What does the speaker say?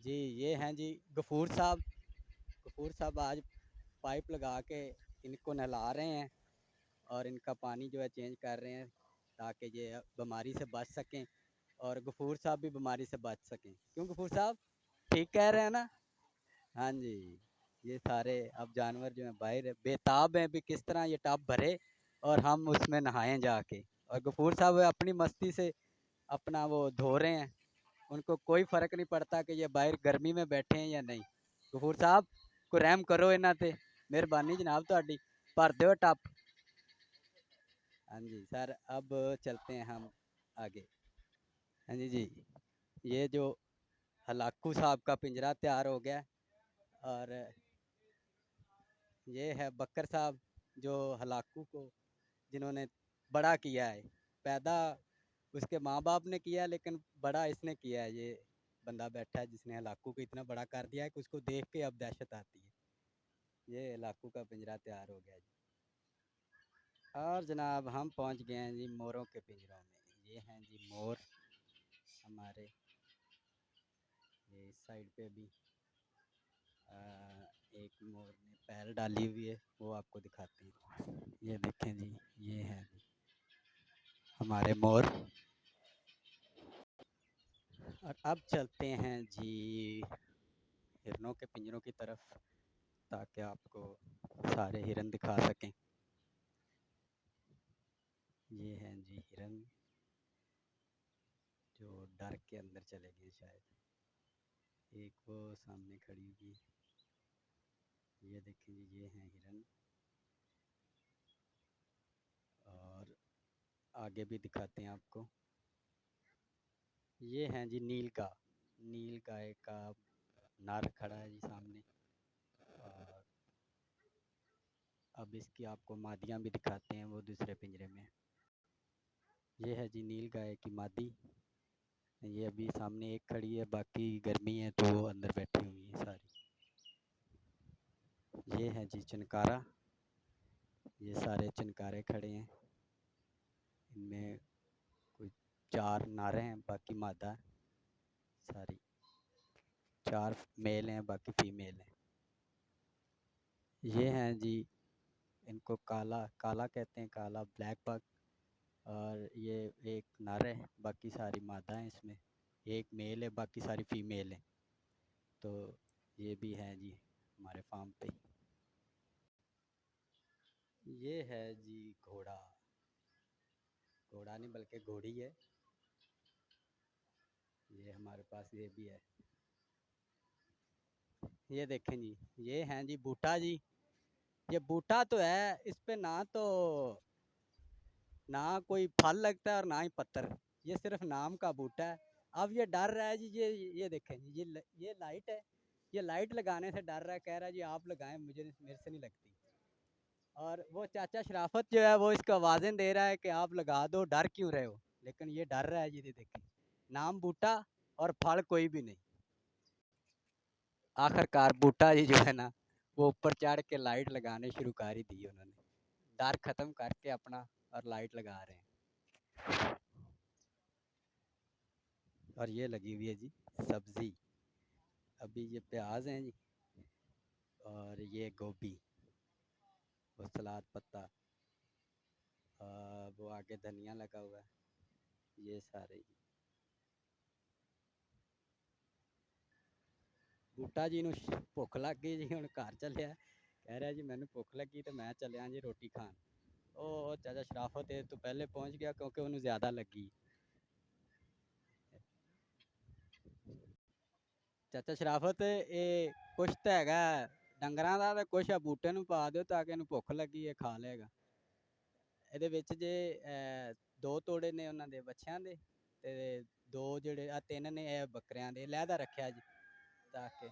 जी ये हैं जी गफूर साहब। गफूर साहब आज पाइप लगा के इनको नहला रहे हैं और इनका पानी जो है चेंज कर रहे हैं ताकि ये बीमारी से बच सकें और गफूर साहब भी बीमारी से बच सकें। क्यों गफूर साहब ठीक कह रहे हैं ना? हाँ जी। ये सारे अब जानवर जो हैं बाहर बेताब हैं भी किस तरह ये टब भरे और हम उसमें नहाएं जाके। और गफूर साहब अपनी मस्ती से अपना वो धो रहे हैं। उनको कोई फर्क नहीं पड़ता कि ये बाहर गर्मी में बैठे हैं या नहीं। गफूर साहब को रहम करो इन्हां ते, मेहरबानी जनाब तुहाडी, भर दो टप। हाँ जी सर, अब चलते हैं हम आगे। हाँ जी जी, ये जो हलाकू साहब का पिंजरा तैयार हो गया और ये है बकर साहब जो हलाकू को जिन्होंने बड़ा किया है। पैदा उसके माँ बाप ने किया लेकिन बड़ा इसने किया है। ये बंदा बैठा है जिसने हलाकू को इतना बड़ा कर दिया है कि उसको देख के अब दहशत आती है। ये हलाकू का पिंजरा तैयार हो गया जी। और जनाब हम पहुंच गए हैं जी मोरों के पिंजरों में। ये हैं जी मोर हमारे। ये इस साइड पे भी एक मोर ने पैर डाली हुई है, वो आपको दिखाते हैं। ये देखें जी, ये हैं जी हमारे मोर। और अब चलते हैं जी हिरनों के पिंजरों की तरफ ताकि आपको सारे हिरन दिखा सकें। ये हैं जी हिरन जो डर के अंदर चले गए शायद। एक वो सामने खड़ी हुई, ये देखें जी, ये हैं हिरन। और आगे भी दिखाते हैं आपको। ये हैं जी नील गाय का नर खड़ा है जी सामने। और अब इसकी आपको मादियाँ भी दिखाते हैं वो दूसरे पिंजरे में। ये है जी नील गाय की मादी। ये अभी सामने एक खड़ी है, बाकी गर्मी है तो वो अंदर बैठी हुई है सारी। ये है जी चनकारा। ये सारे चनकारे खड़े हैं, इनमें कोई 4 नारे हैं, बाकी मादा है सारी। 4 मेल हैं, बाकी फीमेल हैं। ये हैं जी, इनको काला काला कहते हैं, काला ब्लैक बक। और ये एक नर है, बाकी सारी मादा हैं इसमें। एक मेल है, बाकी सारी फीमेल हैं। तो ये भी है जी हमारे फार्म पे। ये है जी घोड़ा। घोड़ा नहीं बल्कि घोड़ी है। ये हमारे पास ये भी है। ये देखें जी, ये हैं जी बूटा जी। ये बूटा तो है, इस पे ना कोई फल लगता है और ना ही पत्थर। ये सिर्फ नाम का बूटा है। अब ये डर रहा है जी, ये देखें जी, ये लाइट है। ये लाइट लगाने से डर रहा है, कह रहा है जी आप लगाएं, मेरे से नहीं लगती। और वो चाचा शराफत जो है वो इसको आवाज़ें दे रहा है कि आप लगा दो, डर क्यों रहे हो, लेकिन ये डर रहा है जी। देखें, नाम बूटा और फल कोई भी नहीं। आखिरकार बूटा जी जो है ना, वो ऊपर चढ़ के लाइट लगाने शुरू कर ही दी उन्होंने। डर खत्म करके अपना और लाइट लगा रहे हैं। और ये लगी हुई है जी सब्जी। अभी ये प्याज हैं जी, और ये गोभी, वो सलाद पत्ता, वो आगे धनिया लगा हुआ है। ये सारे बूटा जी ਨੂੰ ਭੁੱਖ ਲੱਗ ਗਈ ਜੀ, ਹੁਣ ਘਰ ਚੱਲਿਆ। कह रहा जी मैंने भुख लगी तो मैं चलिया जी रोटी खान। ओ चाचा शराफत है तो पहले पहुंच गया क्योंकि उन्हें ज़्यादा लगी। ਚਾਚਾ ਸ਼ਰਾਫਤ ਇਹ ਕੁਛ ਤਾਂ ਹੈਗਾ ਡੰਗਰਾਂ ਦਾ ਤੇ ਕੁਛ ਆ ਬੂਟੇ ਨੂੰ ਪਾ ਦਿਓ ਤਾਂ ਕਿ ਇਹਨੂੰ ਭੁੱਖ ਲੱਗੀ ਹੈ ਖਾ ਲਏਗਾ। ਇਹਦੇ ਵਿੱਚ ਜੇ 2 ਤੋੜੇ ਨੇ ਉਹਨਾਂ ਦੇ ਬੱਚਿਆਂ ਦੇ ਤੇ 2 ਜਿਹੜੇ 3 ਨੇ ਇਹ ਬੱਕਰਿਆਂ ਦੇ। ਲਹਿਦਾ ਰੱਖਿਆ ਜੀ ਤਾਂ ਕਿ